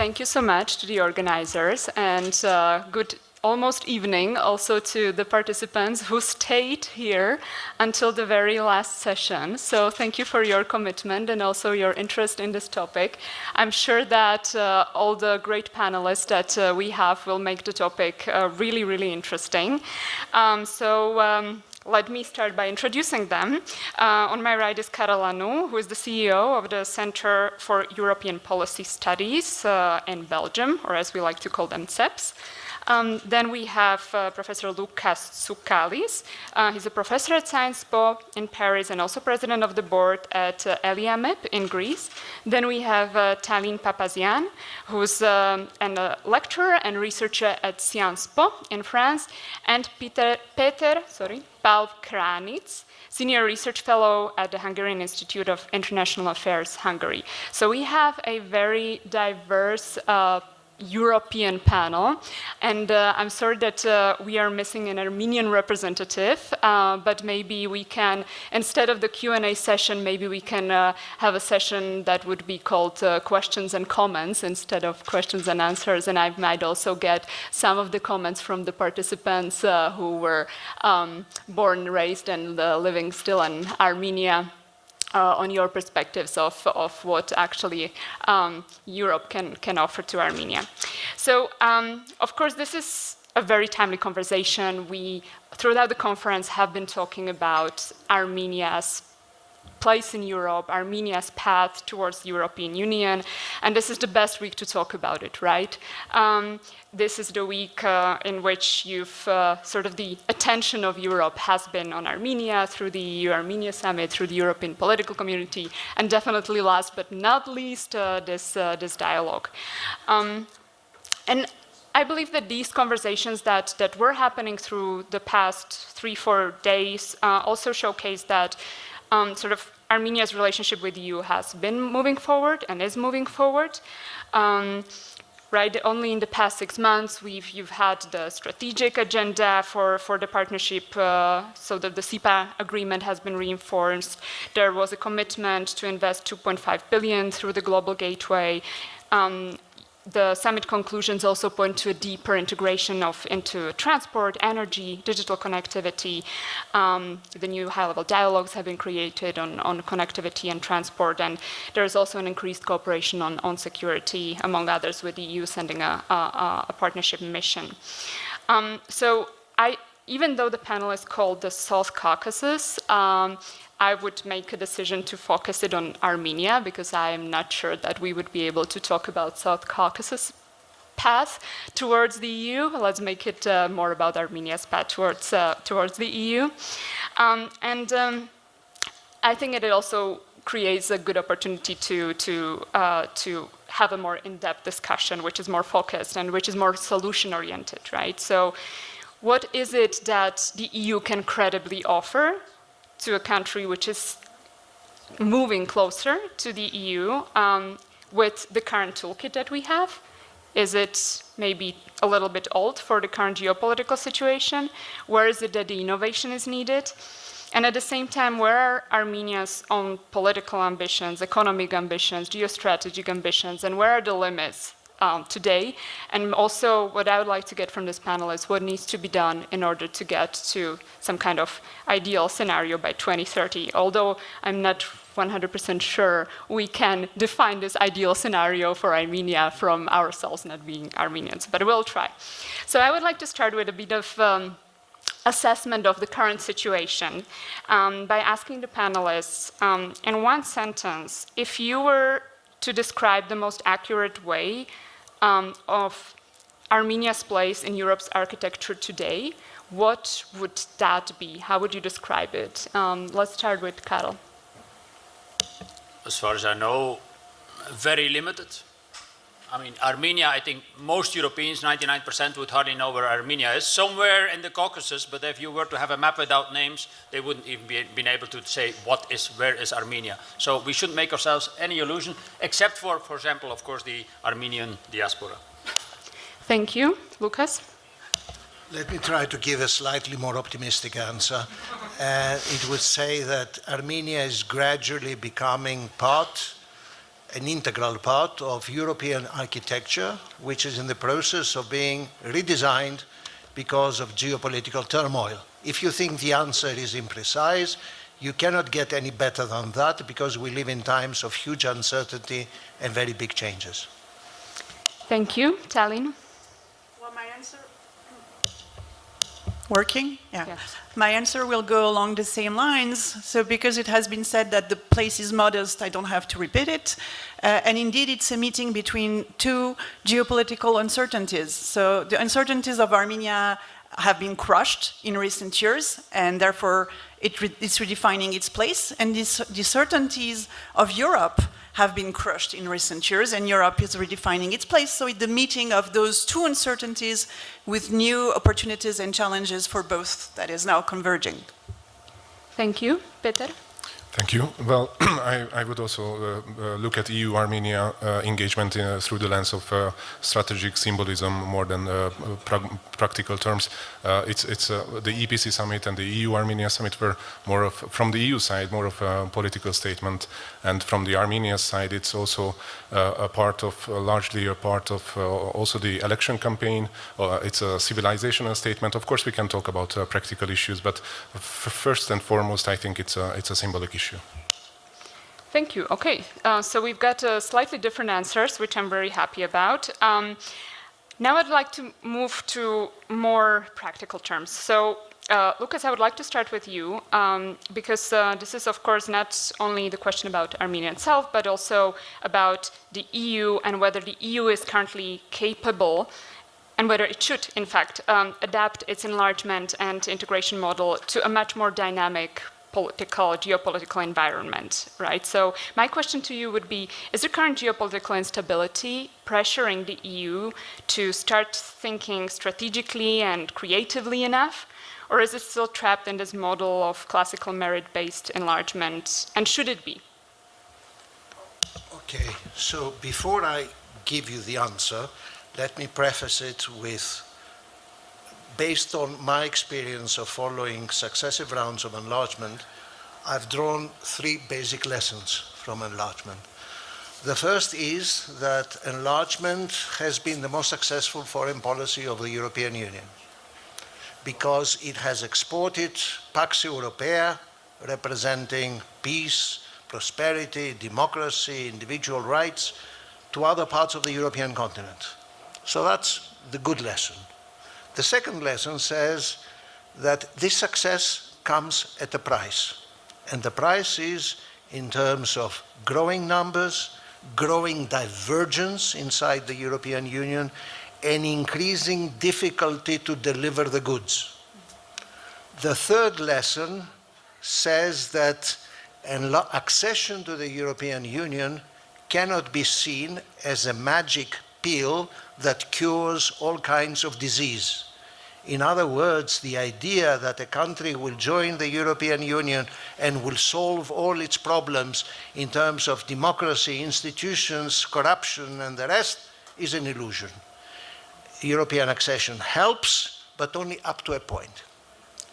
thank you so much to the organizers, and good almost evening also to the participants who stayed here until the very last session. So thank you for your commitment and also your interest in this topic. I'm sure that all the great panelists that we have will make the topic really, really interesting. Let me start by introducing them. On my right is Karel Lanu, who is the CEO of the Center for European Policy Studies in Belgium, or as we like to call them, CEPS. Then we have Professor Lukas Tsoukalis. He's a professor at Sciences Po in Paris and also president of the board at Eliamep in Greece. Then we have Talin Papazian, who's a lecturer and researcher at Sciences Po in France, and Peter Palv-Kranitz, Senior Research Fellow at the Hungarian Institute of International Affairs, Hungary. So we have a very diverse European panel, and I'm sorry that we are missing an Armenian representative, but maybe we can, instead of the Q&A session, maybe we can have a session that would be called questions and comments instead of questions and answers, and I might also get some of the comments from the participants who were born, raised, and living still in Armenia. On your perspectives of what actually Europe can offer to Armenia. So, of course, this is a very timely conversation. We, throughout the conference, have been talking about Armenia's place in Europe, Armenia's path towards the European Union, and this is the best week to talk about it, right? This is the week in which you've sort of the attention of Europe has been on Armenia through the EU-Armenia summit, through the European political community, and definitely last but not least, this dialogue. And I believe that these conversations that were happening through the past 3-4 days also showcase that sort of Armenia's relationship with the EU has been moving forward and is moving forward. Right, only in the past 6 months, you've had the strategic agenda for the partnership, so that the SIPA agreement has been reinforced. There was a commitment to invest 2.5 billion through the Global Gateway. The summit conclusions also point to a deeper integration into transport, energy, digital connectivity. The new high-level dialogues have been created on connectivity and transport, and there is also an increased cooperation on security, among others, with the EU sending a partnership mission. Even though the panel is called the South Caucasus, I would make a decision to focus it on Armenia, because I am not sure that we would be able to talk about South Caucasus path towards the EU. Let's make it more about Armenia's path towards the EU. I think it also creates a good opportunity to have a more in-depth discussion, which is more focused and which is more solution-oriented, right? So what is it that the EU can credibly offer to a country which is moving closer to the EU with the current toolkit that we have? Is it maybe a little bit old for the current geopolitical situation? Where is it that the innovation is needed? And at the same time, where are Armenia's own political ambitions, economic ambitions, geostrategic ambitions, and where are the limits today? And also, what I would like to get from this panel is what needs to be done in order to get to some kind of ideal scenario by 2030. Although I'm not 100% sure we can define this ideal scenario for Armenia from ourselves not being Armenians, but we'll try. So I would like to start with a bit of assessment of the current situation by asking the panelists, in one sentence, if you were to describe the most accurate way of Armenia's place in Europe's architecture today, what would that be? How would you describe it? Let's start with Karel. As far as I know, very limited. I mean, Armenia, I think most Europeans, 99%, would hardly know where Armenia is. Somewhere in the Caucasus, but if you were to have a map without names, they wouldn't even been able to say where is Armenia. So we shouldn't make ourselves any illusion, except for example, of course, the Armenian diaspora. Thank you. Lukas? Let me try to give a slightly more optimistic answer. It would say that Armenia is gradually becoming part an integral part of European architecture, which is in the process of being redesigned because of geopolitical turmoil. If you think the answer is imprecise, you cannot get any better than that, because we live in times of huge uncertainty and very big changes. Thank you. Tallinn? Well, my answer... Working? Yeah. Yes. My answer will go along the same lines. So because it has been said that the place is modest, I don't have to repeat it. And indeed, it's a meeting between two geopolitical uncertainties. So the uncertainties of Armenia have been crushed in recent years, and therefore it's redefining its place. And the certainties of Europe have been crushed in recent years, and Europe is redefining its place. So it's the meeting of those two uncertainties with new opportunities and challenges for both that is now converging. Thank you. Peter? Thank you. Well, I would also look at EU-Armenia engagement through the lens of strategic symbolism more than practical terms. It's the EPC summit and the EU-Armenia summit were more of, from the EU side, more of a political statement, and from the Armenia side, it's also largely a part of also the election campaign. It's a civilizational statement. Of course, we can talk about practical issues, but first and foremost, I think it's a symbolic issue. Thank you. Okay, so we've got slightly different answers, which I'm very happy about. Now I'd like to move to more practical terms. So, Lucas, I would like to start with you, because this is, of course, not only the question about Armenia itself, but also about the EU and whether the EU is currently capable, and whether it should, in fact, adapt its enlargement and integration model to a much more dynamic geopolitical environment, right? So my question to you would be, is the current geopolitical instability pressuring the EU to start thinking strategically and creatively enough? Or is it still trapped in this model of classical merit-based enlargement, and should it be? Okay, so before I give you the answer, let me preface it with, based on my experience of following successive rounds of enlargement, I've drawn 3 basic lessons from enlargement. The first is that enlargement has been the most successful foreign policy of the European Union, because it has exported Pax Europea, representing peace, prosperity, democracy, individual rights, to other parts of the European continent. So that's the good lesson. The second lesson says that this success comes at a price. And the price is in terms of growing numbers, growing divergence inside the European Union, and increasing difficulty to deliver the goods. The third lesson says that accession to the European Union cannot be seen as a magic pill that cures all kinds of disease. In other words, the idea that a country will join the European Union and will solve all its problems in terms of democracy, institutions, corruption, and the rest is an illusion. European accession helps, but only up to a point.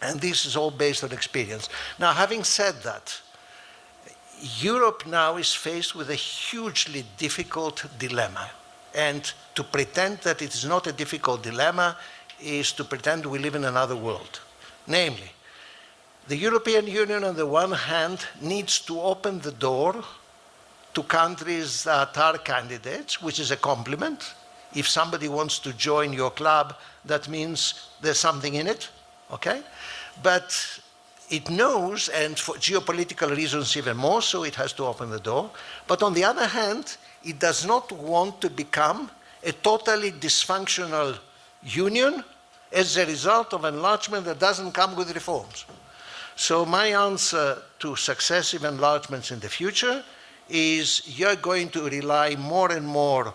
And this is all based on experience. Now, having said that, Europe now is faced with a hugely difficult dilemma. And to pretend that it is not a difficult dilemma is to pretend we live in another world. Namely, the European Union, on the one hand, needs to open the door to countries that are candidates, which is a compliment. If somebody wants to join your club, that means there's something in it, okay? But it knows, and for geopolitical reasons even more so, it has to open the door. But on the other hand, it does not want to become a totally dysfunctional union as a result of enlargement that doesn't come with reforms. So my answer to successive enlargements in the future is you're going to rely more and more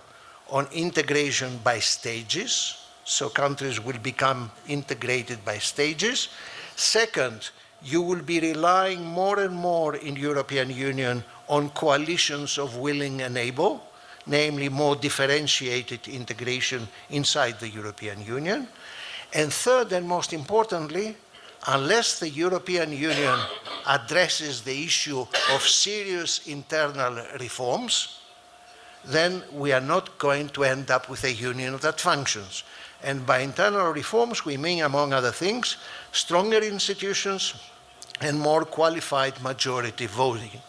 on integration by stages. So countries will become integrated by stages. Second, you will be relying more and more in European Union on coalitions of willing and able, namely more differentiated integration inside the European Union. And third, and most importantly, unless the European Union addresses the issue of serious internal reforms, then we are not going to end up with a union that functions. And by internal reforms, we mean, among other things, stronger institutions and more qualified majority voting.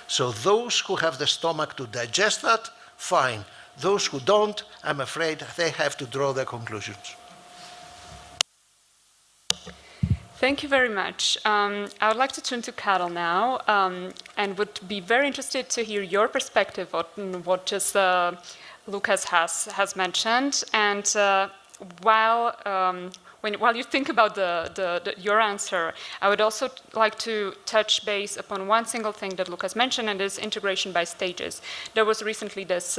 So those who have the stomach to digest that, fine. Those who don't, I'm afraid they have to draw their conclusions. Thank you very much. I would like to turn to Karel now, and would be very interested to hear your perspective on what just Lucas has mentioned. And while you think about your answer, I would also like to touch base upon one single thing that Lucas mentioned, and is integration by stages. There was recently this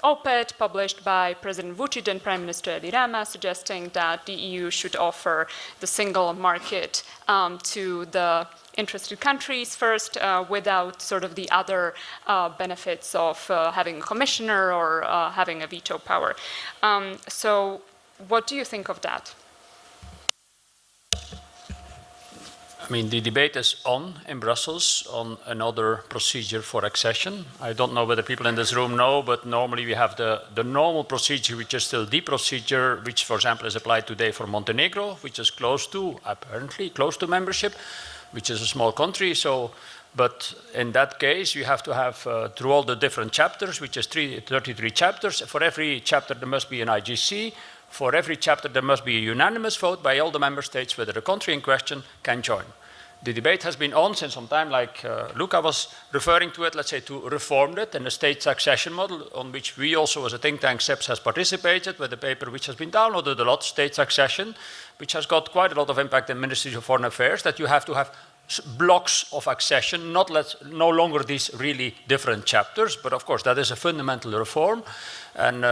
op-ed published by President Vučić and Prime Minister Edi Rama, suggesting that the EU should offer the single market to the interested countries first, without sort of the other benefits of having a commissioner or having a veto power. So what do you think of that? I mean, the debate is on in Brussels on another procedure for accession. I don't know whether people in this room know, but normally we have the normal procedure, which is still the procedure, which, for example, is applied today for Montenegro, which is apparently close to membership, which is a small country. So, but in that case, you have to have, through all the different chapters, which is 33 chapters, for every chapter there must be an IGC. For every chapter, there must be a unanimous vote by all the member states whether the country in question can join. The debate has been on since some time, like Luca was referring to it, let's say, to reform it in the state accession model, on which we also, as a think tank, SEPS, has participated with a paper which has been downloaded a lot, State Accession, which has got quite a lot of impact in ministries of foreign affairs, that you have to have blocks of accession, no longer these really different chapters, but of course that is a fundamental reform. And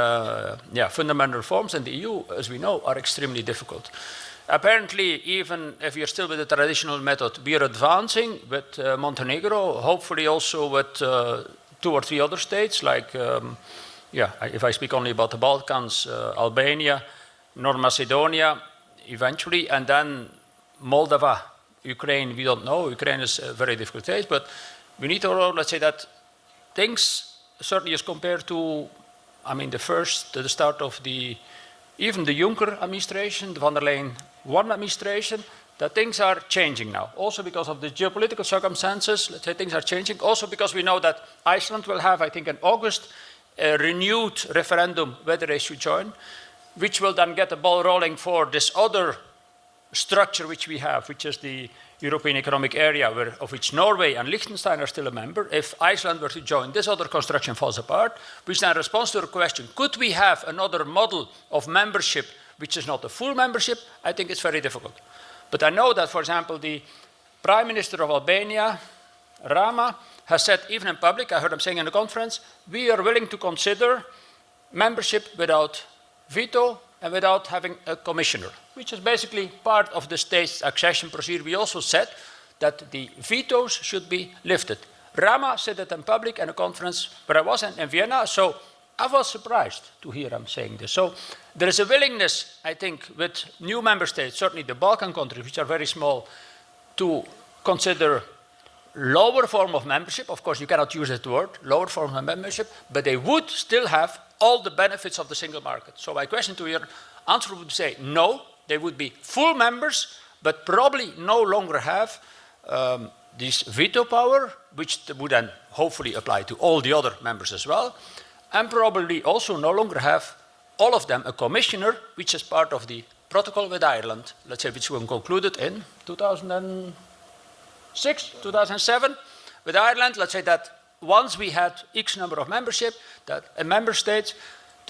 fundamental reforms in the EU, as we know, are extremely difficult. Apparently, even if you're still with the traditional method, we are advancing with Montenegro, hopefully also with 2 or 3 other states, like, if I speak only about the Balkans, Albania, North Macedonia, eventually, and then Moldova, Ukraine, we don't know. Ukraine is a very difficult case, but we need to, let's say, that things, certainly as compared to, I mean, the start of even the Juncker administration, the von der Leyen I administration, that things are changing now. Also because of the geopolitical circumstances, let's say things are changing. Also because we know that Iceland will have, I think in August, a renewed referendum whether they should join, which will then get the ball rolling for this other structure which we have, which is the European Economic Area, of which Norway and Liechtenstein are still a member. If Iceland were to join, this other construction falls apart, which then responds to the question, could we have another model of membership which is not a full membership? I think it's very difficult. But I know that, for example, the Prime Minister of Albania, Rama, has said, even in public, I heard him saying in the conference, we are willing to consider membership without veto and without having a commissioner, which is basically part of the state's accession procedure. We also said that the vetoes should be lifted. Rama said it in public in a conference where I was in Vienna, so I was surprised to hear him saying this. So there is a willingness, I think, with new member states, certainly the Balkan countries, which are very small, to consider lower form of membership. Of course, you cannot use that word, lower form of membership, but they would still have all the benefits of the single market. So my question to your answer would say no, they would be full members, but probably no longer have this veto power, which would then hopefully apply to all the other members as well, and probably also no longer have all of them a commissioner, which is part of the protocol with Ireland, let's say, which was concluded in 2006, 2007, with Ireland. Let's say that once we had X number of membership, that a member state,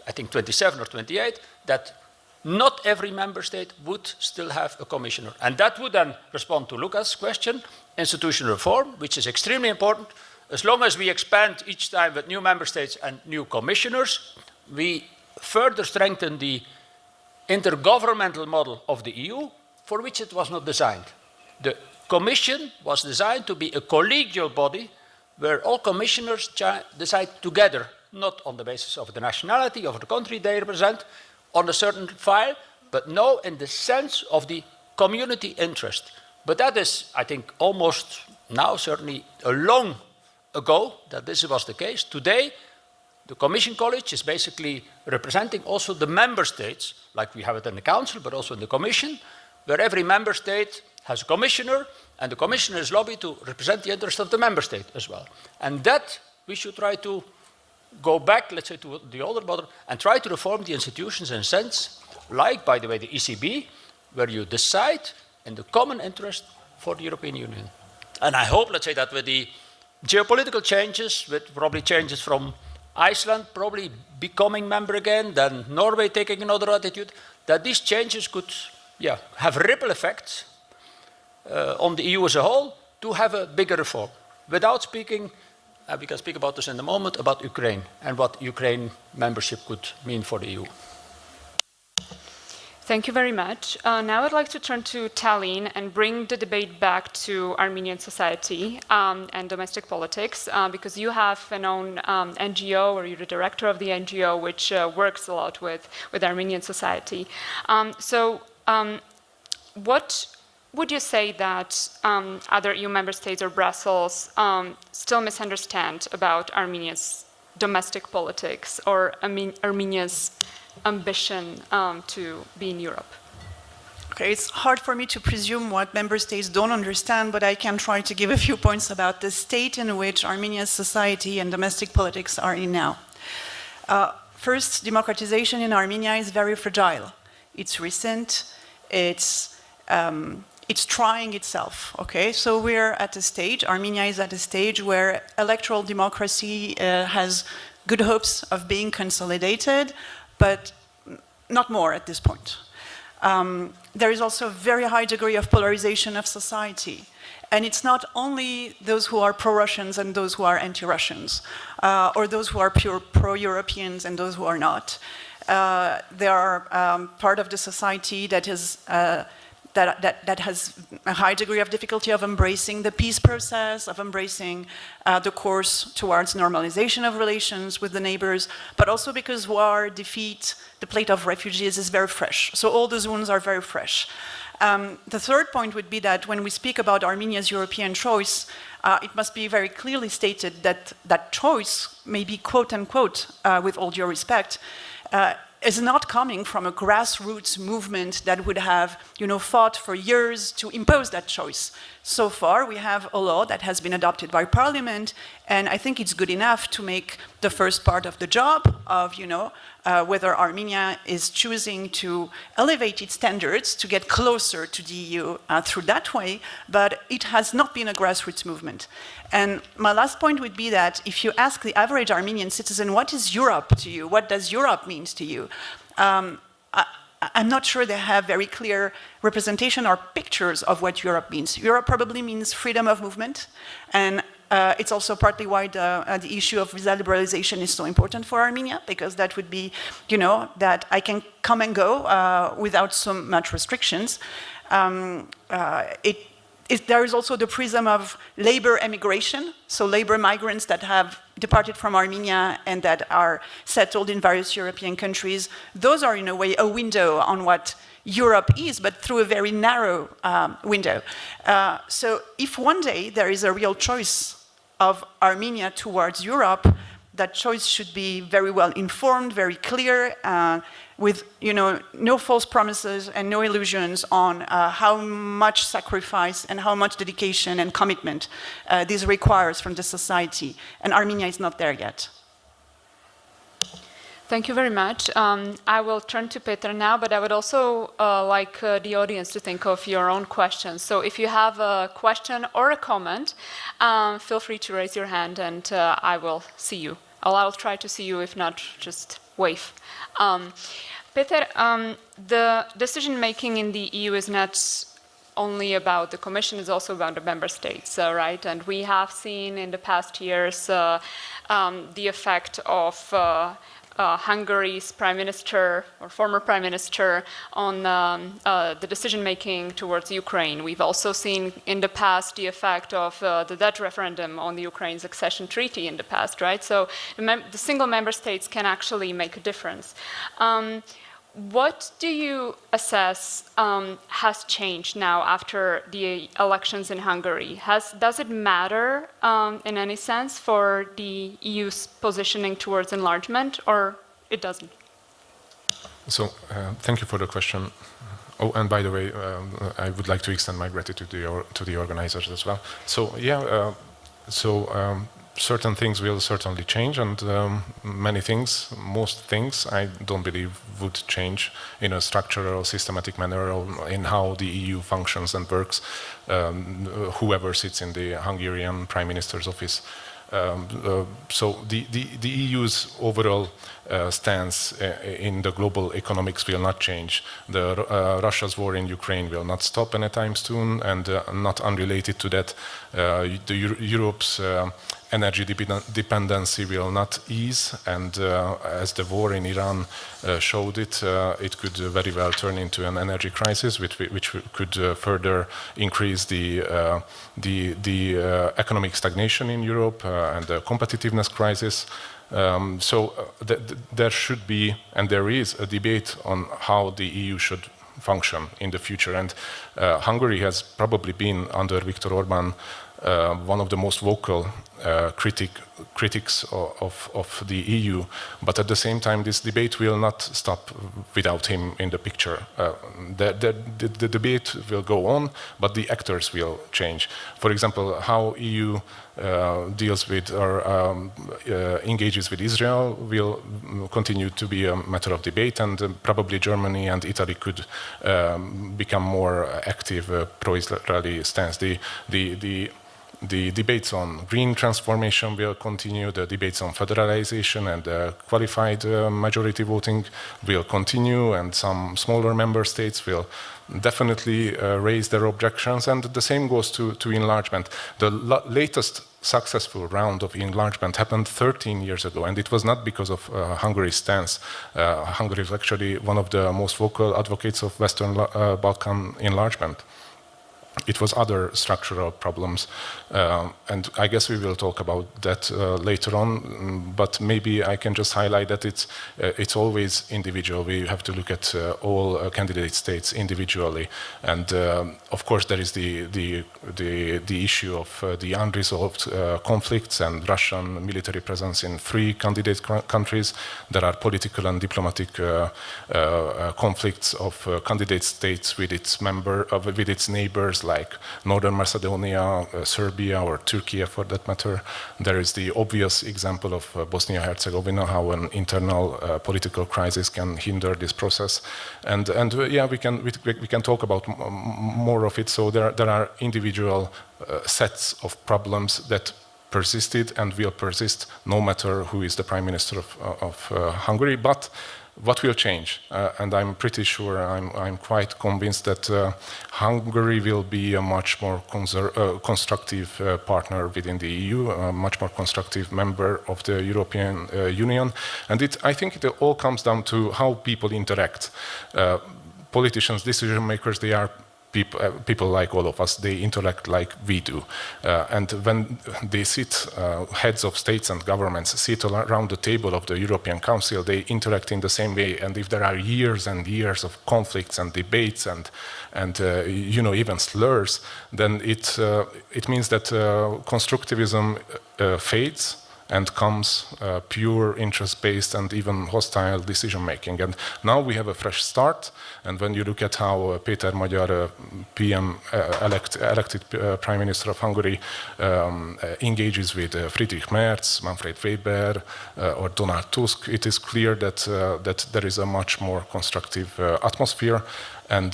I think 27 or 28, that not every member state would still have a commissioner. And that would then respond to Lucas' question, institutional reform, which is extremely important. As long as we expand each time with new member states and new commissioners, we further strengthen the intergovernmental model of the EU, for which it was not designed. The Commission was designed to be a collegial body where all commissioners decide together, not on the basis of the nationality of the country they represent, on a certain file, but no, in the sense of the community interest. But that is, I think, almost now certainly a long ago that this was the case. Today, The Commission College is basically representing also the member states, like we have it in the Council, but also in the Commission, where every member state has a commissioner, and the commissioner is lobbied to represent the interest of the member state as well. And that we should try to go back, let's say, to the older model and try to reform the institutions in a sense, like, by the way, the ECB, where you decide in the common interest for the European Union. And I hope, let's say, that with the geopolitical changes, with probably changes from Iceland probably becoming member again, then Norway taking another attitude, that these changes could have ripple effects on the EU as a whole to have a bigger reform. Without speaking, we can speak about this in a moment, about Ukraine and what Ukraine membership could mean for the EU. Thank you very much. Now I'd like to turn to Tallinn and bring the debate back to Armenian society and domestic politics, because you have an own NGO, or you're the director of the NGO, which works a lot with Armenian society. What would you say that other EU member states or Brussels still misunderstand about Armenia's domestic politics or Armenia's ambition to be in Europe? Okay, it's hard for me to presume what member states don't understand, but I can try to give a few points about the state in which Armenia's society and domestic politics are in now. First, democratization in Armenia is very fragile. It's recent, it's trying itself, okay? So we're at a stage, Armenia is at a stage where electoral democracy has good hopes of being consolidated, but not more at this point. There is also a very high degree of polarization of society. And it's not only those who are pro-Russians and those who are anti-Russians, or those who are pure pro-Europeans and those who are not. There are part of the society that is that has a high degree of difficulty of embracing the peace process, of embracing the course towards normalization of relations with the neighbors, but also because war, defeat, the plight of refugees is very fresh. So all those wounds are very fresh. The third point would be that when we speak about Armenia's European choice, it must be very clearly stated that that choice may be quote unquote, with all due respect, is not coming from a grassroots movement that would have, fought for years to impose that choice. So far, we have a law that has been adopted by Parliament, and I think it's good enough to make the first part of the job of, whether Armenia is choosing to elevate its standards to get closer to the EU through that way, but it has not been a grassroots movement. And my last point would be that if you ask the average Armenian citizen, what is Europe to you? What does Europe mean to you? I'm not sure they have very clear representation or pictures of what Europe means. Europe probably means freedom of movement, and it's also partly why the issue of visa liberalization is so important for Armenia, because that would be, that I can come and go without so much restrictions. There is also the prism of labor emigration, so labor migrants that have departed from Armenia and that are settled in various European countries. Those are, in a way, a window on what Europe is, but through a very narrow window. So if one day there is a real choice of Armenia towards Europe, that choice should be very well informed, very clear, with no false promises and no illusions on how much sacrifice and how much dedication and commitment this requires from the society. And Armenia is not there yet. Thank you very much. I will turn to Peter now, but I would also like the audience to think of your own questions. So if you have a question or a comment, feel free to raise your hand and I will see you. I'll try to see you, if not, just wave. Peter, the decision-making in the EU is not only about the Commission, it's also about the member states, right? And we have seen in the past years the effect of Hungary's prime minister or former prime minister on the decision-making towards Ukraine. We've also seen in the past the effect of the Dutch referendum on the Ukraine's accession treaty in the past, right? So the single member states can actually make a difference. what do you assess has changed now after the elections in Hungary? Does it matter in any sense for the EU's positioning towards enlargement, or it doesn't? So, thank you for the question. Oh, and by the way, I would like to extend my gratitude to the organizers as well. So, yeah, certain things will certainly change, and many things, most things, I don't believe would change in a structural, systematic manner or in how the EU functions and works, whoever sits in the Hungarian Prime Minister's office. So the EU's overall stance in the global economics will not change. Russia's war in Ukraine will not stop anytime soon, and not unrelated to that, Europe's energy dependency will not ease, and as the war in Iran showed it, it could very well turn into an energy crisis, which could further increase the economic stagnation in Europe and the competitiveness crisis. There should be, and there is, a debate on how the EU should function in the future. And Hungary has probably been, under Viktor Orbán, one of the most vocal critics of the EU, but at the same time this debate will not stop without him in the picture. The debate will go on, but the actors will change. For example, how EU deals with or engages with Israel will continue to be a matter of debate, and probably Germany and Italy could become more active pro-Israeli stance. The debates on green transformation will continue, the debates on federalization and qualified majority voting will continue, and some smaller member states will definitely raise their objections, and the same goes to enlargement. The latest successful round of enlargement happened 13 years ago, and it was not because of Hungary's stance. Hungary is actually one of the most vocal advocates of Western Balkan enlargement. It was other structural problems, and I guess we will talk about that later on, but maybe I can just highlight that it's always individual. We have to look at all candidate states individually, and of course there is the issue of the unresolved conflicts and Russian military presence in 3 candidate countries. There are political and diplomatic conflicts of candidate states with its neighbors, like Northern Macedonia, Serbia, or Turkey for that matter. There is the obvious example of Bosnia-Herzegovina, how an internal political crisis can hinder this process. And yeah, we can talk about more of it. So there are individual sets of problems that persisted and will persist no matter who is the Prime Minister of Hungary. But what will change? And I'm pretty sure, I'm quite convinced that Hungary will be a much more constructive partner within the EU, a much more constructive member of the European Union. And I think it all comes down to how people interact. Politicians, decision makers, they are people like all of us, they interact like we do. And when they sit, heads of states and governments sit around the table of the European Council, they interact in the same way. And if there are years and years of conflicts and debates and even slurs, then it means that constructivism fades and comes pure interest-based and even hostile decision-making. And now we have a fresh start, and when you look at how Péter Magyar, elected Prime Minister of Hungary, engages with Friedrich Merz, Manfred Weber, or Donald Tusk, it is clear that there is a much more constructive atmosphere, and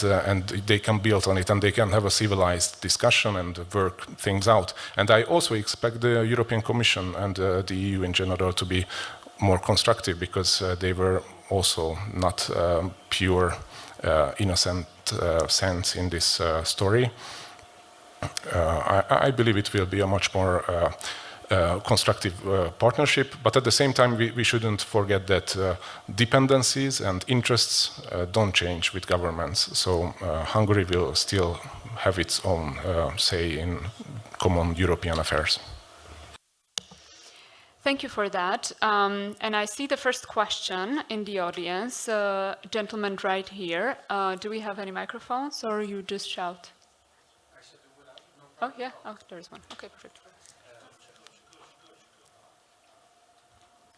they can build on it, and they can have a civilized discussion and work things out. And I also expect the European Commission and the EU in general to be more constructive, because they were also not pure innocent sense in this story. I believe it will be a much more constructive partnership, but at the same time we shouldn't forget that dependencies and interests don't change with governments. So Hungary will still have its own say in common European affairs. Thank you for that. And I see the first question in the audience. Gentleman right here. Do we have any microphones or you just shout? Oh, yeah. Oh, there's one. Okay, perfect.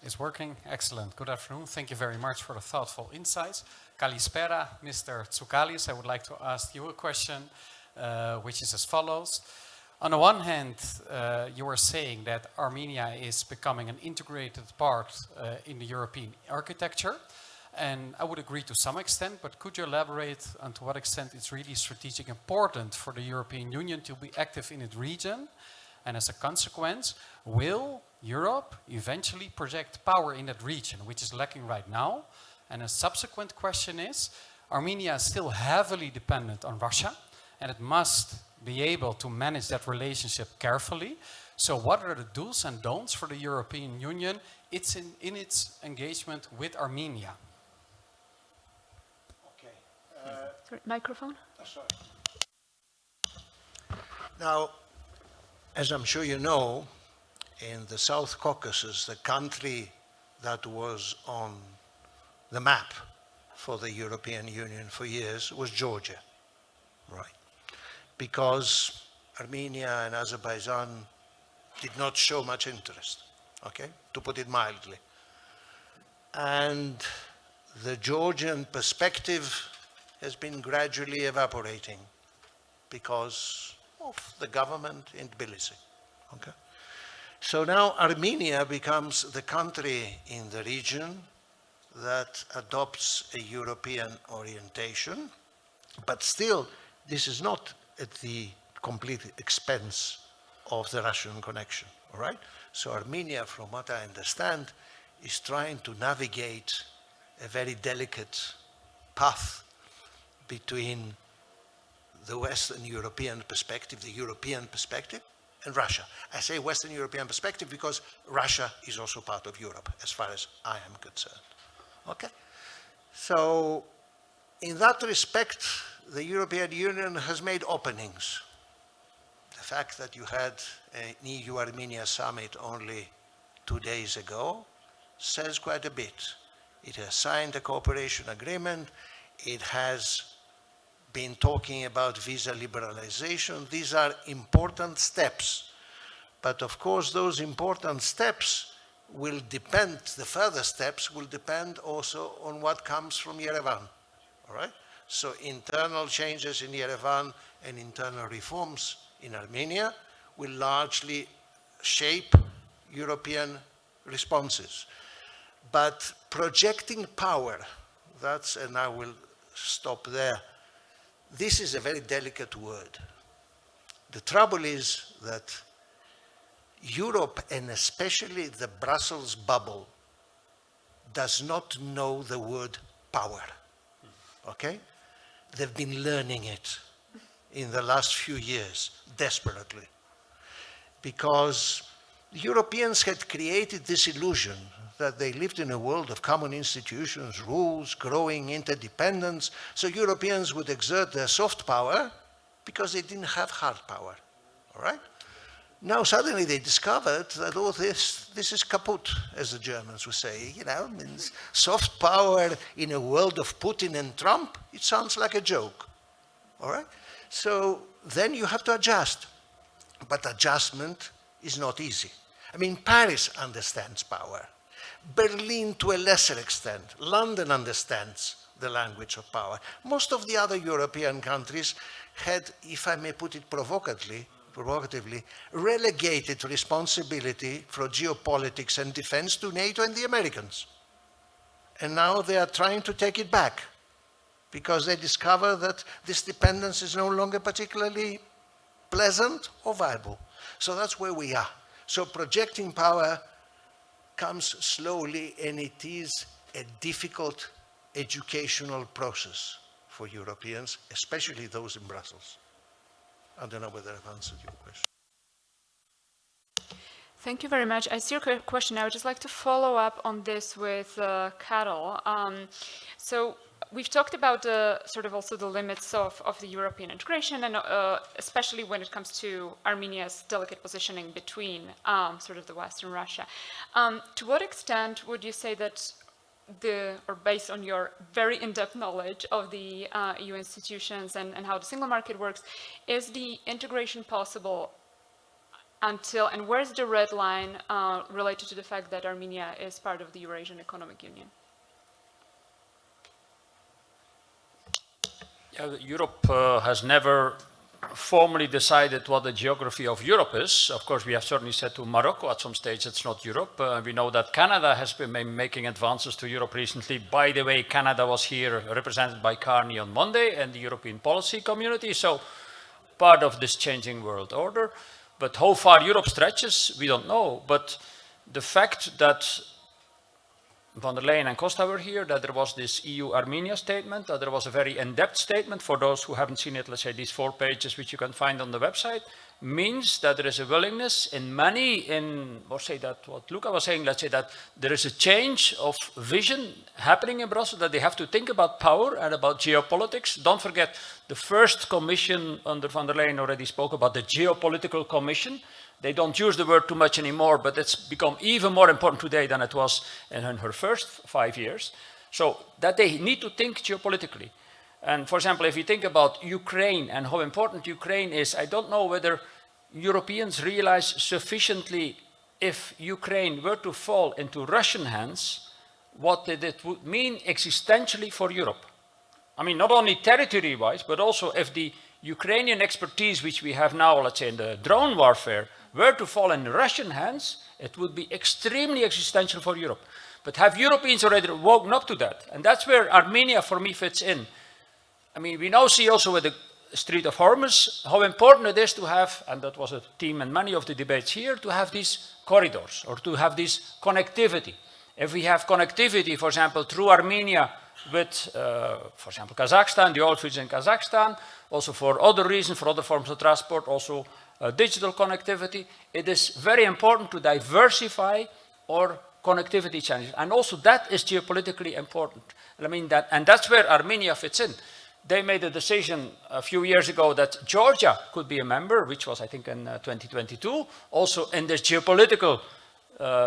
It's working. Excellent. Good afternoon. Thank you very much for the thoughtful insights. Kalispera, Mr. Tsoukalis, I would like to ask you a question, which is as follows. On the one hand, you were saying that Armenia is becoming an integrated part in the European architecture, and I would agree to some extent, but could you elaborate on to what extent it's really strategic important for the European Union to be active in its region? And as a consequence, will Europe eventually project power in that region, which is lacking right now? And a subsequent question is, Armenia is still heavily dependent on Russia, and it must be able to manage that relationship carefully. So what are the do's and don'ts for the European Union in its engagement with Armenia? Okay. Sorry, microphone? Sorry. Now, as I'm sure you know, in the South Caucasus, the country that was on the map for the European Union for years was Georgia, right? Because Armenia and Azerbaijan did not show much interest, okay, to put it mildly. And the Georgian perspective has been gradually evaporating because of the government in Tbilisi, okay? So now Armenia becomes the country in the region that adopts a European orientation, but still this is not at the complete expense of the Russian connection, all right? So Armenia, from what I understand, is trying to navigate a very delicate path between the Western European perspective, the European perspective, and Russia. I say Western European perspective because Russia is also part of Europe, as far as I am concerned, okay? So in that respect, the European Union has made openings. The fact that you had an EU-Armenia summit only 2 days ago says quite a bit. It has signed a cooperation agreement. It has been talking about visa liberalization. These are important steps. But of course, those important steps will depend, the further steps will depend also on what comes from Yerevan, all right? So internal changes in Yerevan and internal reforms in Armenia will largely shape European responses. But projecting power, that's, and I will stop there, this is a very delicate word. The trouble is that Europe, and especially the Brussels bubble, does not know the word power, okay? They've been learning it in the last few years, desperately. Because Europeans had created this illusion that they lived in a world of common institutions, rules, growing interdependence, so Europeans would exert their soft power because they didn't have hard power, all right? Now suddenly they discovered that all this is kaput, as the Germans would say, you know, means soft power in a world of Putin and Trump, it sounds like a joke, all right? So then you have to adjust, but adjustment is not easy. I mean, Paris understands power, Berlin to a lesser extent, London understands the language of power. Most of the other European countries had, if I may put it provocatively, relegated responsibility for geopolitics and defense to NATO and the Americans. And now they are trying to take it back because they discover that this dependence is no longer particularly pleasant or viable. So that's where we are. So projecting power comes slowly, and it is a difficult educational process for Europeans, especially those in Brussels. I don't know whether I've answered your question. Thank you very much. I see your question. I would just like to follow up on this with Carol. So we've talked about sort of also the limits of the European integration, and especially when it comes to Armenia's delicate positioning between sort of the West and Russia. To what extent would you say that or based on your very in-depth knowledge of the EU institutions and how the single market works, is the integration possible until, and where's the red line related to the fact that Armenia is part of the Eurasian Economic Union? Yeah, Europe has never formally decided what the geography of Europe is. Of course, we have certainly said to Morocco at some stage it's not Europe. We know that Canada has been making advances to Europe recently. By the way, Canada was here represented by Carney on Monday and the European policy community. So part of this changing world order. But how far Europe stretches, we don't know. But the fact that von der Leyen and Costa were here, that there was this EU-Armenia statement, that there was a very in-depth statement, for those who haven't seen it, let's say these 4 pages which you can find on the website, means that there is a willingness in many, what Luca was saying, let's say that there is a change of vision happening in Brussels, that they have to think about power and about geopolitics. Don't forget, the first commission under von der Leyen already spoke about the Geopolitical Commission. They don't use the word too much anymore, but it's become even more important today than it was in her first 5 years. So that they need to think geopolitically. And for example, if you think about Ukraine and how important Ukraine is, I don't know whether Europeans realize sufficiently if Ukraine were to fall into Russian hands, what it would mean existentially for Europe. I mean, not only territory-wise, but also if the Ukrainian expertise, which we have now, let's say in the drone warfare, were to fall in Russian hands, it would be extremely existential for Europe. But have Europeans already woken up to that? And that's where Armenia, for me, fits in. I mean, we now see also with the Strait of Hormuz how important it is to have, and that was a theme in many of the debates here, to have these corridors or to have this connectivity. If we have connectivity, for example, through Armenia with, for example, Kazakhstan, the oil fields in Kazakhstan, also for other reasons, for other forms of transport, also digital connectivity, it is very important to diversify our connectivity channels. And also that is geopolitically important. I mean that, and that's where Armenia fits in. They made a decision a few years ago that Georgia could be a member, which was, I think, in 2022, also in this geopolitical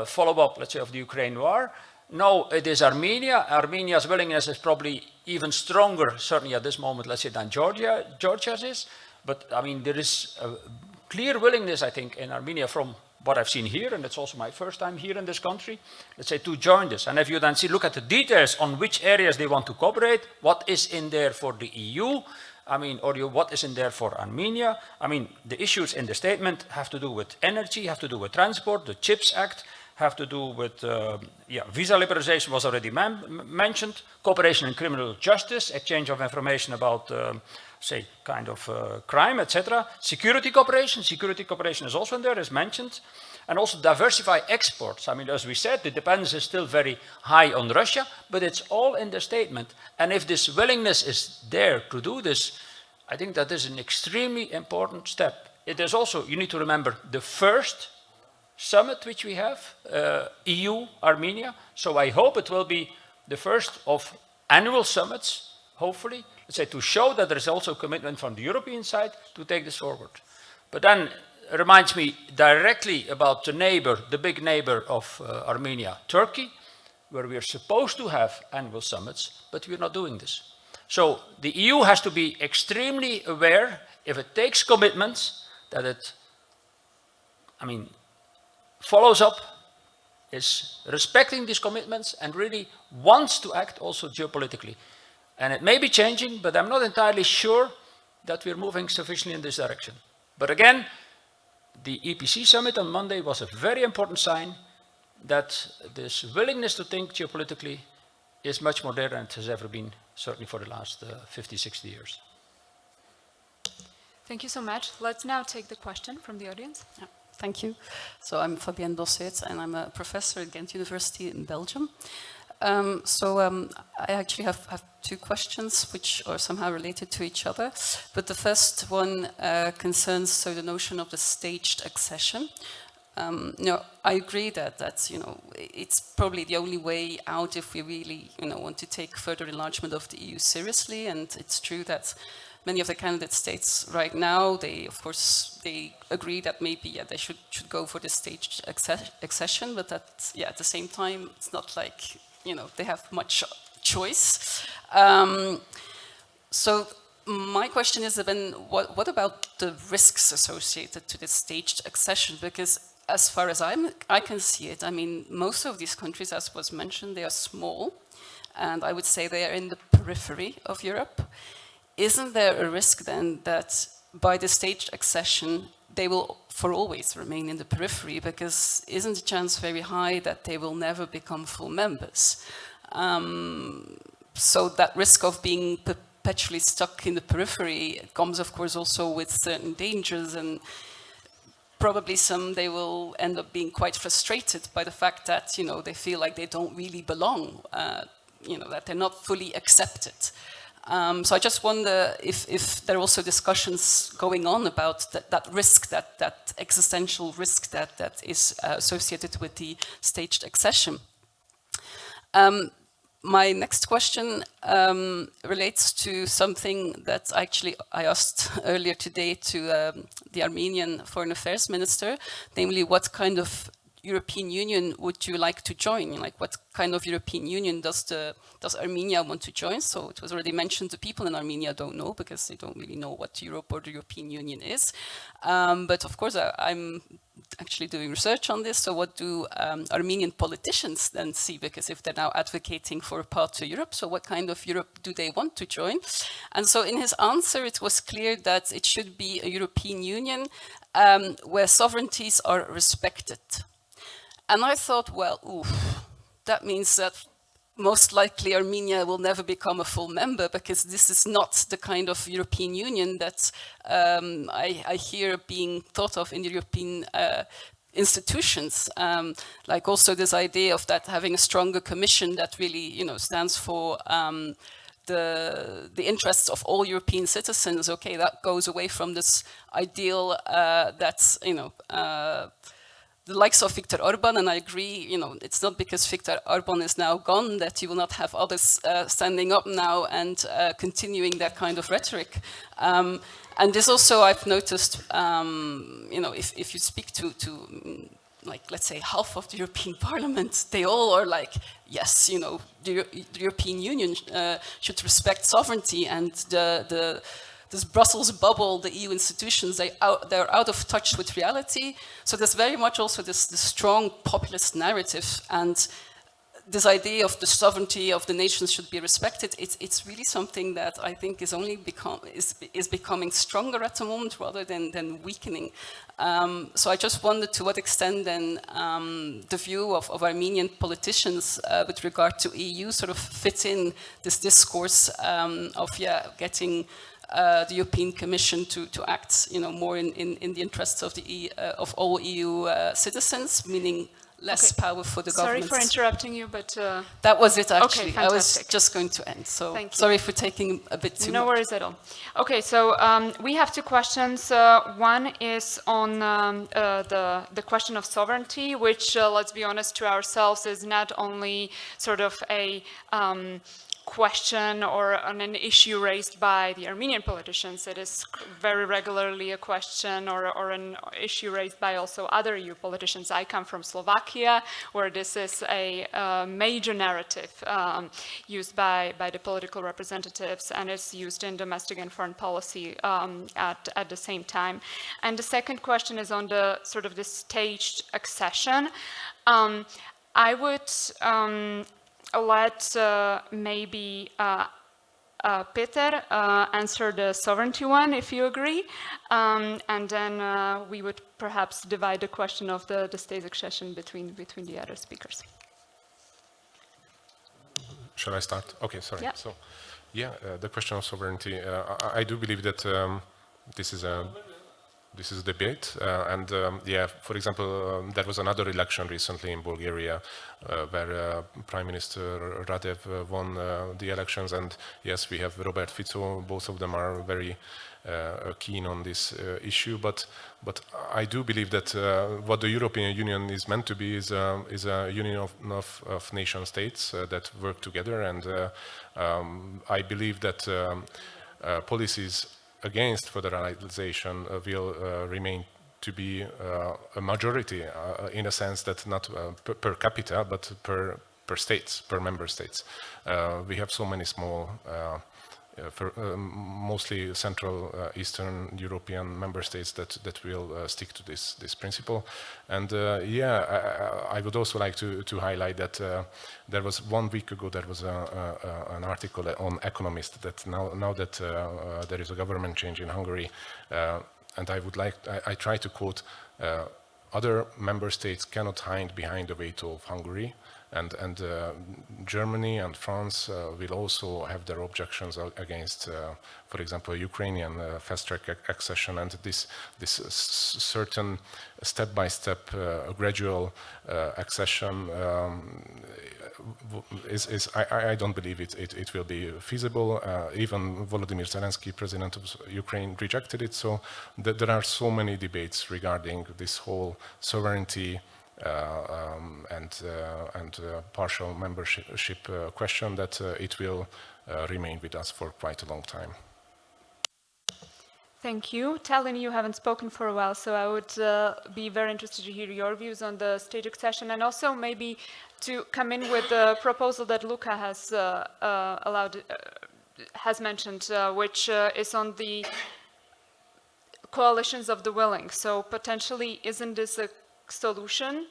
follow-up, let's say, of the Ukraine war. Now it is Armenia. Armenia's willingness is probably even stronger, certainly at this moment, let's say, than Georgia's is. But, I mean, there is a clear willingness, I think, in Armenia from what I've seen here, and it's also my first time here in this country, let's say, to join this. And if you then look at the details on which areas they want to cooperate, what is in there for the EU, I mean, or what is in there for Armenia. I mean, the issues in the statement have to do with energy, have to do with transport, the CHIPS Act, have to do with, visa liberalization was already mentioned, cooperation in criminal justice, exchange of information about, say, kind of crime, etc. Security cooperation is also in there, as mentioned. And also diversify exports. I mean, as we said, the dependence is still very high on Russia, but it's all in the statement. And if this willingness is there to do this, I think that is an extremely important step. It is also, you need to remember, the first summit which we have, EU-Armenia. So I hope it will be the first of annual summits, hopefully, let's say, to show that there is also commitment from the European side to take this forward. But then it reminds me directly about the neighbor, the big neighbor of Armenia, Turkey, where we are supposed to have annual summits, but we're not doing this. So the EU has to be extremely aware, if it takes commitments, that it, I mean, follows up, is respecting these commitments and really wants to act also geopolitically. And it may be changing, but I'm not entirely sure that we're moving sufficiently in this direction. But again, the EPC summit on Monday was a very important sign that this willingness to think geopolitically is much more there than it has ever been, certainly for the last 50, 60 years. Thank you so much. Let's now take the question from the audience. Yeah. Thank you. So I'm Fabienne Dosset, and I'm a professor at Ghent University in Belgium. I actually have two questions which are somehow related to each other. But the first one concerns the notion of the staged accession. no, I agree that you know, it's probably the only way out if we really, you know, want to take further enlargement of the EU seriously. And it's true that many of the candidate states right now, they, of course, they agree that maybe, yeah, they should go for the staged accession, but that, yeah, at the same time, it's not like, you know, they have much choice. So my question is then, what about the risks associated to this staged accession? Because as far as I can see it, I mean, most of these countries, as was mentioned, they are small, and I would say they are in the periphery of Europe. Isn't there a risk then that by the staged accession, they will for always remain in the periphery? Because isn't the chance very high that they will never become full members? So that risk of being perpetually stuck in the periphery comes, of course, also with certain dangers, and probably they will end up being quite frustrated by the fact that, you know, they feel like they don't really belong, you know, that they're not fully accepted. So I just wonder if there are also discussions going on about that risk, that existential risk that is associated with the staged accession. My next question relates to something that actually I asked earlier today to the Armenian Foreign Affairs Minister, namely what kind of European Union would you like to join? Like, what kind of European Union does Armenia want to join? So it was already mentioned, the people in Armenia don't know because they don't really know what Europe or the European Union is. But of course, I'm actually doing research on this. So what do Armenian politicians then see? Because if they're now advocating for a path to Europe, so what kind of Europe do they want to join? And so in his answer, it was clear that it should be a European Union where sovereignties are respected. And I thought, well, oof, that means that most likely Armenia will never become a full member, because this is not the kind of European Union that I hear being thought of in the European institutions. Like also this idea of that having a stronger commission that really, you know, stands for the interests of all European citizens. Okay, that goes away from this ideal that's, you know, the likes of Viktor Orban, and I agree, you know, it's not because Viktor Orban is now gone that you will not have others standing up now and continuing that kind of rhetoric. And this also I've noticed, you know, if you speak to like, let's say, half of the European Parliament, they all are like, yes, you know, the European Union should respect sovereignty, and this Brussels bubble, the EU institutions, they're out of touch with reality. So there's very much also this strong populist narrative, and this idea of the sovereignty of the nations should be respected. It's really something that I think is only becoming stronger at the moment rather than weakening. So I just wondered to what extent then the view of Armenian politicians with regard to EU sort of fit in this discourse of getting the European Commission to act, you know, more in the interests of of all EU citizens, meaning less power for the governments. Sorry for interrupting you, but that was it actually. Okay, I was just going to end. So sorry for taking a bit too much. No worries at all. Okay, so we have two questions. One is on the question of sovereignty, which, let's be honest to ourselves, is not only sort of a question or on an issue raised by the Armenian politicians. It is very regularly a question or an issue raised by also other EU politicians. I come from Slovakia, where this is a major narrative used by the political representatives, and is used in domestic and foreign policy at the same time. And the second question is on the sort of the staged accession. I would let maybe Peter answer the sovereignty one, if you agree, and then we would perhaps divide the question of the state accession between the other speakers. Shall I start? Okay, sorry. Yeah. So, the question of sovereignty. I do believe that this is a debate, and for example, there was another election recently in Bulgaria where Prime Minister Radev won the elections, and yes, we have Robert Fico. Both of them are very keen on this issue, but I do believe that what the European Union is meant to be is a union of nation states that work together, and I believe that policies against federalization will remain to be a majority in a sense that not per capita but per states, per member states. We have so many small mostly Central Eastern European member states that will stick to this principle. And yeah, I would also like to highlight that there was 1 week ago there was an article on Economist that now that there is a government change in Hungary, and I try to quote, other member states cannot hide behind the veto of Hungary. And Germany and France will also have their objections against, for example, Ukrainian fast-track accession, and this certain step-by-step gradual accession I don't believe it will be feasible. Even Volodymyr Zelensky, president of Ukraine, rejected it. So there are so many debates regarding this whole sovereignty and partial membership question that it will remain with us for quite a long time. Thank you. Tallinn, you haven't spoken for a while, so I would be very interested to hear your views on the stage accession, and also maybe to come in with the proposal that Luca has mentioned, which is on the coalitions of the willing. So potentially, isn't this a solution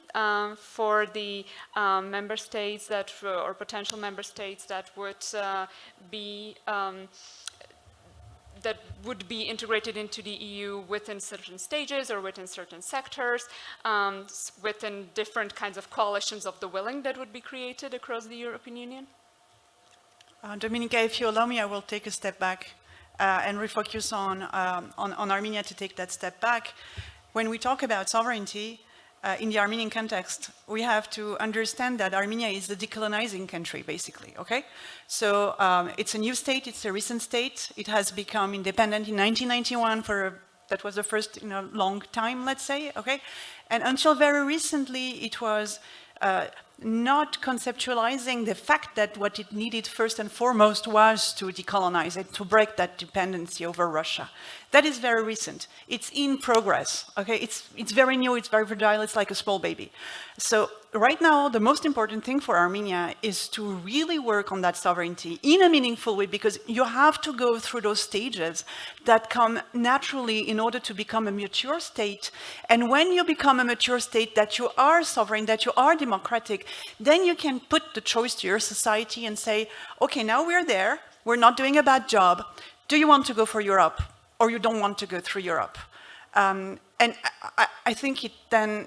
for the member states that, or potential member states that would be integrated into the EU within certain stages or within certain sectors, within different kinds of coalitions of the willing that would be created across the European Union? Dominika, if you allow me, I will take a step back and refocus on Armenia to take that step back. When we talk about sovereignty, in the Armenian context, we have to understand that Armenia is a decolonizing country, basically, okay? So it's a new state, it's a recent state. It has become independent in 1991 that was the first in a long time, let's say, okay? And until very recently, it was not conceptualizing the fact that what it needed first and foremost was to decolonize it, to break that dependency over Russia. That is very recent. It's in progress, okay? It's very new, it's very fragile, it's like a small baby. So right now, the most important thing for Armenia is to really work on that sovereignty in a meaningful way, because you have to go through those stages that come naturally in order to become a mature state. And when you become a mature state, that you are sovereign, that you are democratic, then you can put the choice to your society and say, okay, now we're there, we're not doing a bad job. Do you want to go for Europe? Or you don't want to go through Europe. And I think it then,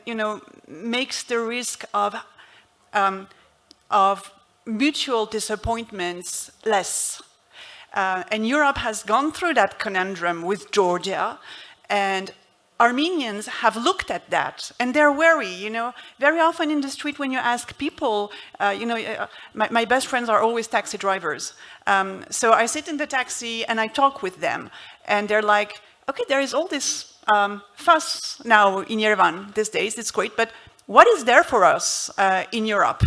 makes the risk of mutual disappointments less. And Europe has gone through that conundrum with Georgia, and Armenians have looked at that, and they're wary, Very often in the street when you ask people, my best friends are always taxi drivers. So I sit in the taxi and I talk with them, and they're like, okay, there is all this fuss now in Yerevan these days, it's great, but what is there for us in Europe?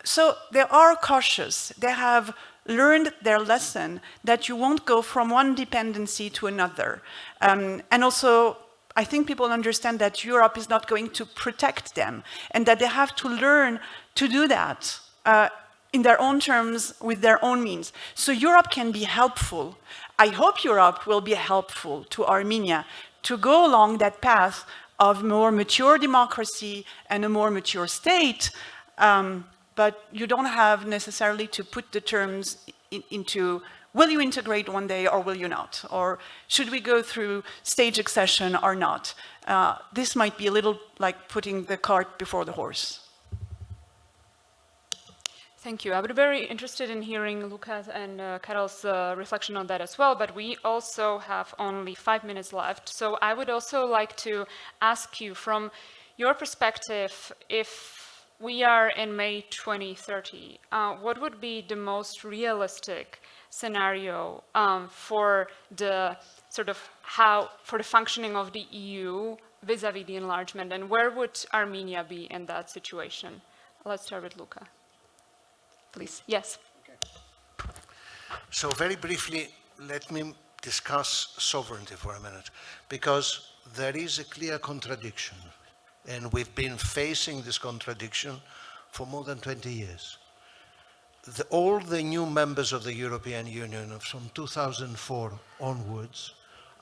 So they are cautious. They have learned their lesson that you won't go from one dependency to another. And also, I think people understand that Europe is not going to protect them, and that they have to learn to do that in their own terms, with their own means. So Europe can be helpful. I hope Europe will be helpful to Armenia to go along that path of more mature democracy and a more mature state, but you don't have necessarily to put the terms into, will you integrate one day or will you not? Or should we go through stage accession or not? This might be a little like putting the cart before the horse. Thank you. I would be very interested in hearing Luca's and Karol's reflection on that as well, but we also have only 5 minutes left. So I would also like to ask you, from your perspective, if we are in May 2030, what would be the most realistic scenario for the sort of how, for the functioning of the EU vis-a-vis the enlargement, and where would Armenia be in that situation? Let's start with Luca. Please, yes. So very briefly, let me discuss sovereignty for a minute, because there is a clear contradiction, and we've been facing this contradiction for more than 20 years. All the new members of the European Union from 2004 onwards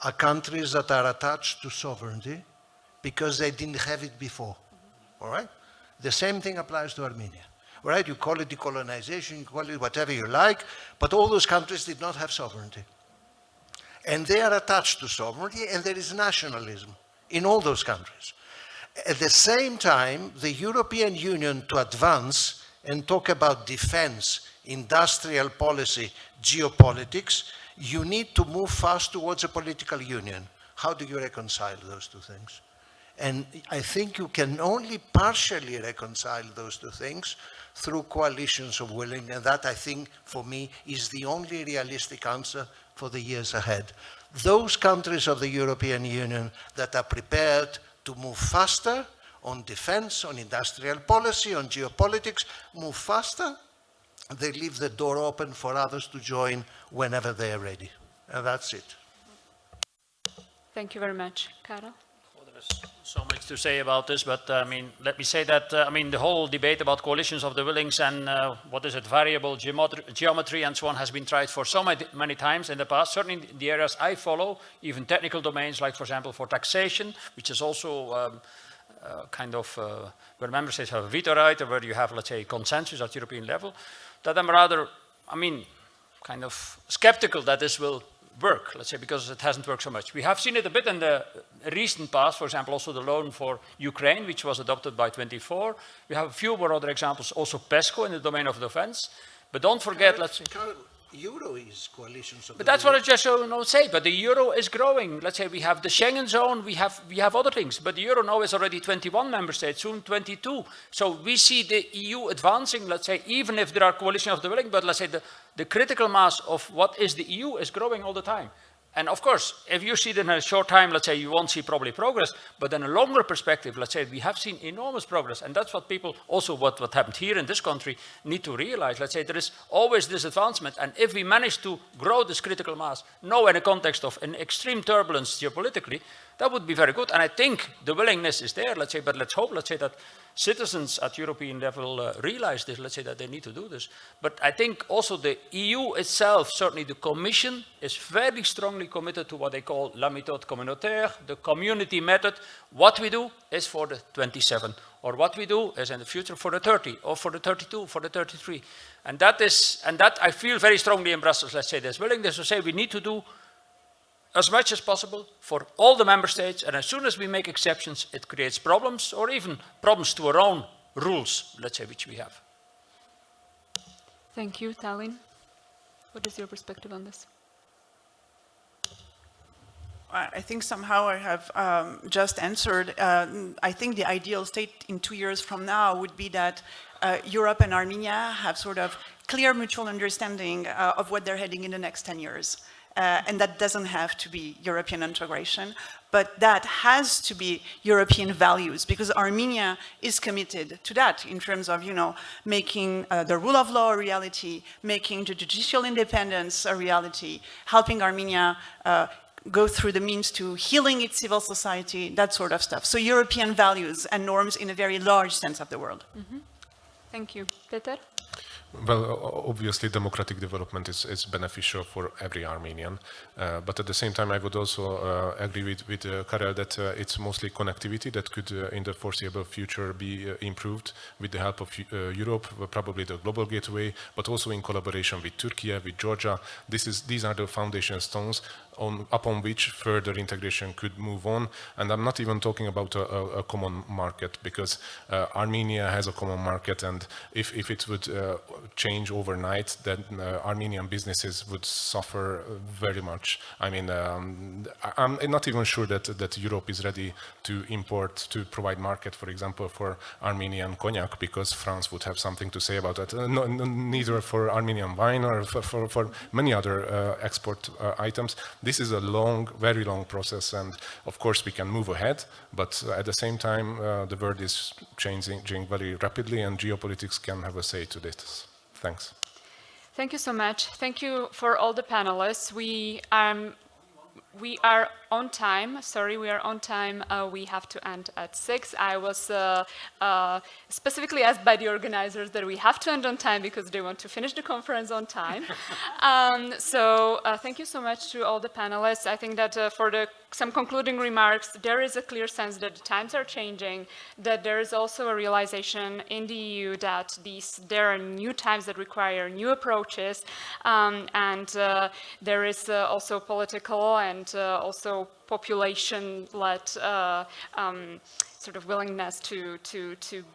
are countries that are attached to sovereignty because they didn't have it before, all right? The same thing applies to Armenia. Right? You call it decolonization, you call it whatever you like, but all those countries did not have sovereignty. And they are attached to sovereignty, and there is nationalism in all those countries. At the same time, the European Union, to advance and talk about defense, industrial policy, geopolitics, you need to move fast towards a political union. How do you reconcile those two things? And I think you can only partially reconcile those two things through coalitions of willing, and that, I think, for me, is the only realistic answer for the years ahead. Those countries of the European Union that are prepared to move faster on defense, on industrial policy, on geopolitics, move faster, they leave the door open for others to join whenever they are ready. And that's it. Thank you very much. Karel? There's so much to say about this, but I mean, let me say that the whole debate about coalitions of the willings and what is it, variable geometry and so on has been tried for so many times in the past. Certainly in the areas I follow, even technical domains, like for example for taxation, which is also where member states have a veto right, or where you have, let's say, consensus at European level. That I'm rather, kind of skeptical that this will work, let's say, because it hasn't worked so much. We have seen it a bit in the recent past, for example, also the loan for Ukraine, which was adopted by 24. We have a few more other examples, also PESCO in the domain of defense. But don't forget, Euro is coalitions of But that's what I just say. But the euro is growing. Let's say we have the Schengen zone, we have other things. But the euro now is already 21 member states, soon 22. So we see the EU advancing, let's say, even if there are coalitions of the willing, but let's say the critical mass of what is the EU is growing all the time. And of course, if you see it in a short time, let's say, you won't see probably progress, but in a longer perspective, let's say, we have seen enormous progress. And that's what people, also what happened here in this country, need to realize. Let's say, there is always this advancement. And if we manage to grow this critical mass, now in a context of an extreme turbulence geopolitically, that would be very good. And I think the willingness is there, let's say, but let's hope, let's say, that citizens at European level realize this, let's say, that they need to do this. But I think also the EU itself, certainly the Commission, is very strongly committed to what they call la méthode communautaire, the community method. What we do is for the 27, or what we do is in the future for the 30, or for the 32, for the 33. And that I feel very strongly in Brussels, let's say, there's willingness to say we need to do as much as possible for all the member states, and as soon as we make exceptions, it creates problems, or even problems to our own rules, let's say, which we have. Thank you. Tallinn, what is your perspective on this? I think somehow I have just answered. I think the ideal state in 2 years from now would be that Europe and Armenia have sort of clear mutual understanding of what they're heading in the next 10 years. And that doesn't have to be European integration, but that has to be European values, because Armenia is committed to that in terms of, making the rule of law a reality, making the judicial independence a reality, helping Armenia go through the means to healing its civil society, that sort of stuff. So European values and norms in a very large sense of the world. Mm-hmm. Thank you. Peter? Well, obviously, democratic development is beneficial for every Armenian, but at the same time, I would also agree with Karel that it's mostly connectivity that could, in the foreseeable future, be improved with the help of Europe, probably the global gateway, but also in collaboration with Turkey, with Georgia. These are the foundation stones upon which further integration could move on. And I'm not even talking about a common market, because Armenia has a common market, and if it would change overnight, then Armenian businesses would suffer very much. I mean, I'm not even sure that Europe is ready to import, to provide market, for example, for Armenian cognac, because France would have something to say about that. Neither for Armenian wine or for many other export items. This is a long, very long process, and of course we can move ahead, but at the same time the world is changing very rapidly, and geopolitics can have a say to this. Thanks. Thank you so much. Thank you for all the panelists. We are on time. Sorry, we are on time. We have to end at 6. I was specifically asked by the organizers that we have to end on time because they want to finish the conference on time. So thank you so much to all the panelists. I think that for some concluding remarks, there is a clear sense that the times are changing, that there is also a realization in the EU that there are new times that require new approaches, and there is also political and also population-led sort of willingness to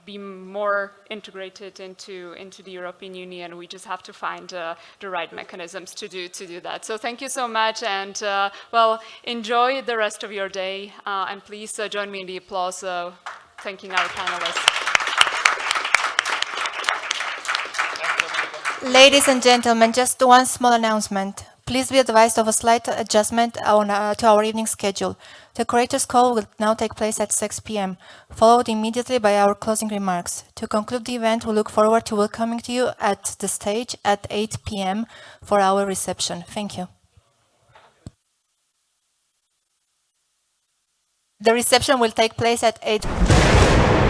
be more integrated into the European Union. We just have to find the right mechanisms to do that. So thank you so much, and well, enjoy the rest of your day, and please join me in the applause thanking our panelists. Ladies and gentlemen, just one small announcement. Please be advised of a slight adjustment to our evening schedule. The curator's call will now take place at 6 p.m., followed immediately by our closing remarks. To conclude the event, we look forward to welcoming you at the stage at 8 p.m. for our reception. Thank you. The reception will take place at 8 p.m.